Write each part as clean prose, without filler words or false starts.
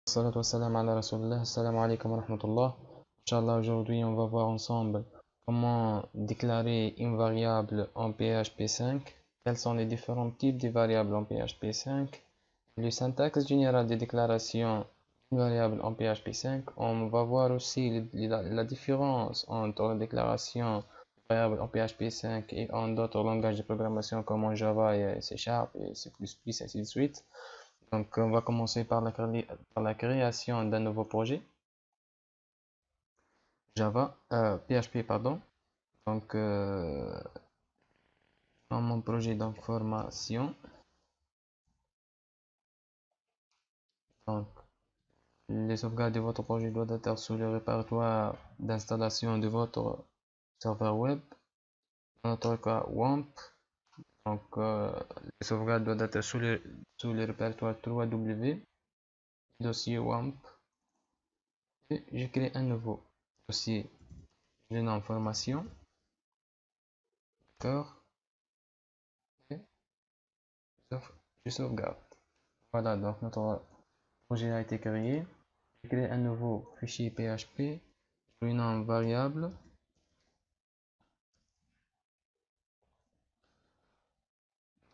Salatu wassalam ala Rasulullah. Assalamu alaikum wa rahmatullah. Inch'Allah, aujourd'hui, on va voir ensemble comment déclarer une variable en PHP 5. Quels sont les différents types de variables en PHP 5. Le syntaxe général des déclarations d'une variable en PHP 5. On va voir aussi la différence entre la déclaration variable en PHP 5 et en d'autres langages de programmation comme en Java et C Sharp et C++, et ainsi de suite. Donc, on va commencer par la création d'un nouveau projet PHP, pardon. Donc, dans mon projet donc formation, donc les sauvegardes de votre projet doivent être sous le répertoire d'installation de votre serveur web. Dans notre cas, WAMP. Donc, les sauvegardes doivent être sous le répertoire 3W, dossier WAMP. Et je crée un nouveau dossier. Je nomme formation. D'accord. Je sauvegarde. Voilà, donc notre projet a été créé. Je crée un nouveau fichier PHP. Je lui nomme variable.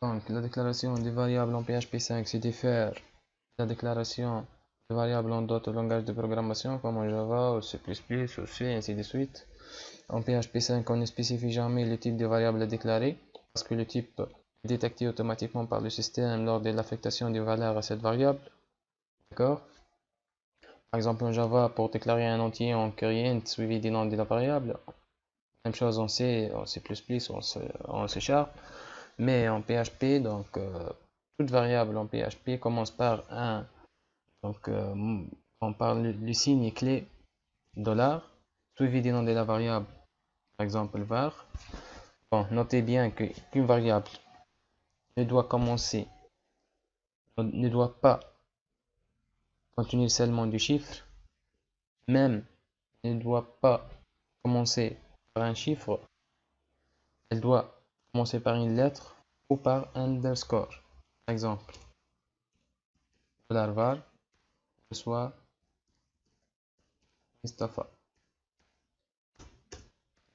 Donc la déclaration des variables en PHP 5 c'est diffère de la déclaration des variables en d'autres langages de programmation comme en Java ou C++ ou C, ainsi de suite. En PHP 5, on ne spécifie jamais le type de variable à déclarer parce que le type est détecté automatiquement par le système lors de l'affectation des valeurs à cette variable. D'accord? Par exemple, en Java, pour déclarer un entier, on crée int suivi du nom de la variable. Même chose en C, en C++, en C Sharp. Mais en PHP, donc, toute variable en PHP commence par un, donc, on parle le signe clé $, suivi du nom de la variable, par exemple var. Bon, notez bien qu'une variable ne doit pas contenir seulement du chiffre, même ne doit pas commencer par un chiffre, elle doit commencer par une lettre ou par un underscore. Par exemple, $var soit Mustafa.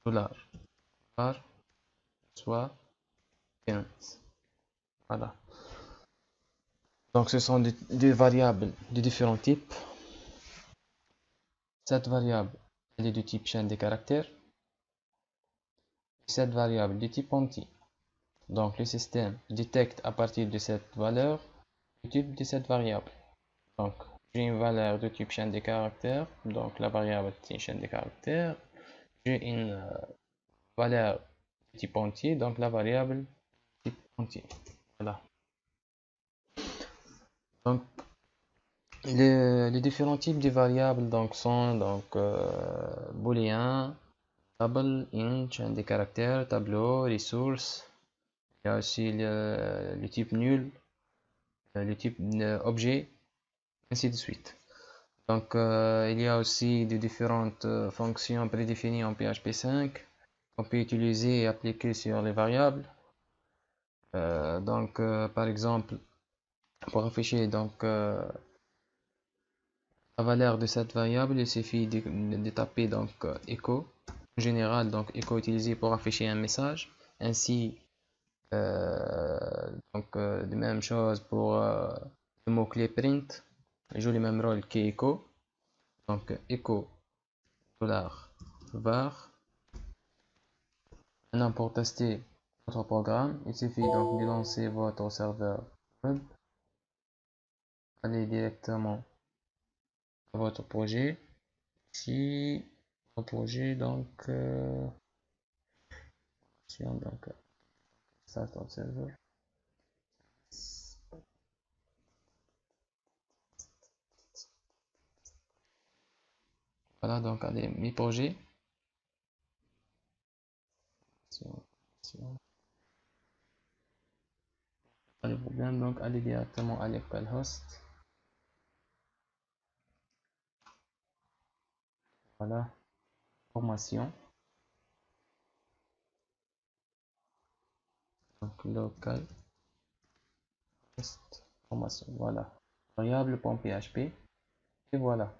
$var soit 15. Voilà. Donc ce sont des variables de différents types. Cette variable, elle est de type chaîne de caractères. Cette variable de type entier. Donc le système détecte à partir de cette valeur le type de cette variable. Donc j'ai une valeur de type chaîne de caractères. Donc la variable est une chaîne de caractères. J'ai une valeur de type entier. Donc la variable type entier. Voilà. Donc les différents types de variables donc, sont booléen, table, int, chaîne de caractères, tableau, ressources. Il y a aussi le type nul, le type objet, ainsi de suite. Donc il y a aussi des différentes fonctions prédéfinies en PHP 5 qu'on peut utiliser et appliquer sur les variables. Par exemple, pour afficher la valeur de cette variable, il suffit de taper echo. En général, donc echo utilisé pour afficher un message. Ainsi, de même chose pour le mot-clé print. Il joue le même rôle qu'echo. Donc echo $var. Maintenant, pour tester votre programme, il suffit donc de lancer votre serveur web. Allez directement à votre projet. Ici, votre projet, start up server. Voilà, donc allez, mes projets. Pas de problème, donc allez directement à localhost. Voilà, formation. Donc localhost formation, voilà. Variable.php. Et voilà,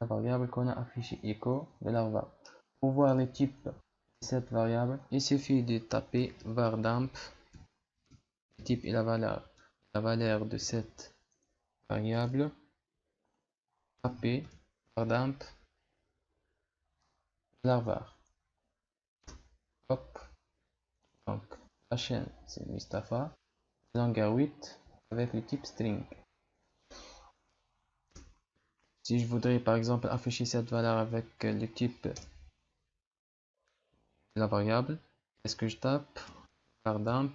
la variable qu'on a affichée echo de larva. Pour voir les types de cette variable, il suffit de taper var_dump, le type et la valeur de cette variable. Taper var_dump larvar. Hop, donc la chaîne c'est Mustapha, longueur 8 avec le type string. Si je voudrais par exemple afficher cette valeur avec le type de la variable, est-ce que je tape var_dump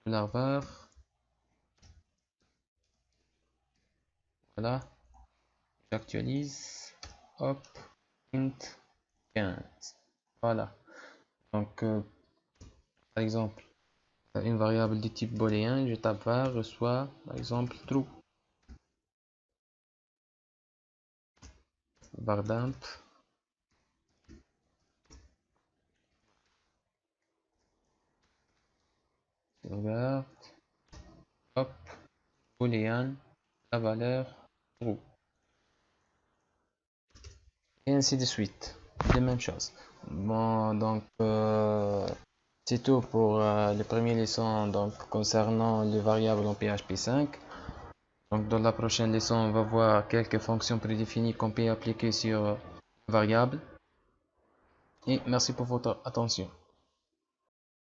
larvar, voilà, j'actualise, hop, int 15, voilà. Donc par exemple une variable de type booléen, je tape var reçoit par exemple true, var_dump sauvegarde, hop, booléen, la valeur true, et ainsi de suite, les mêmes choses. Bon, donc c'est tout pour les premières leçons donc concernant les variables en PHP 5. Donc dans la prochaine leçon, on va voir quelques fonctions prédéfinies qu'on peut appliquer sur variables. Et merci pour votre attention.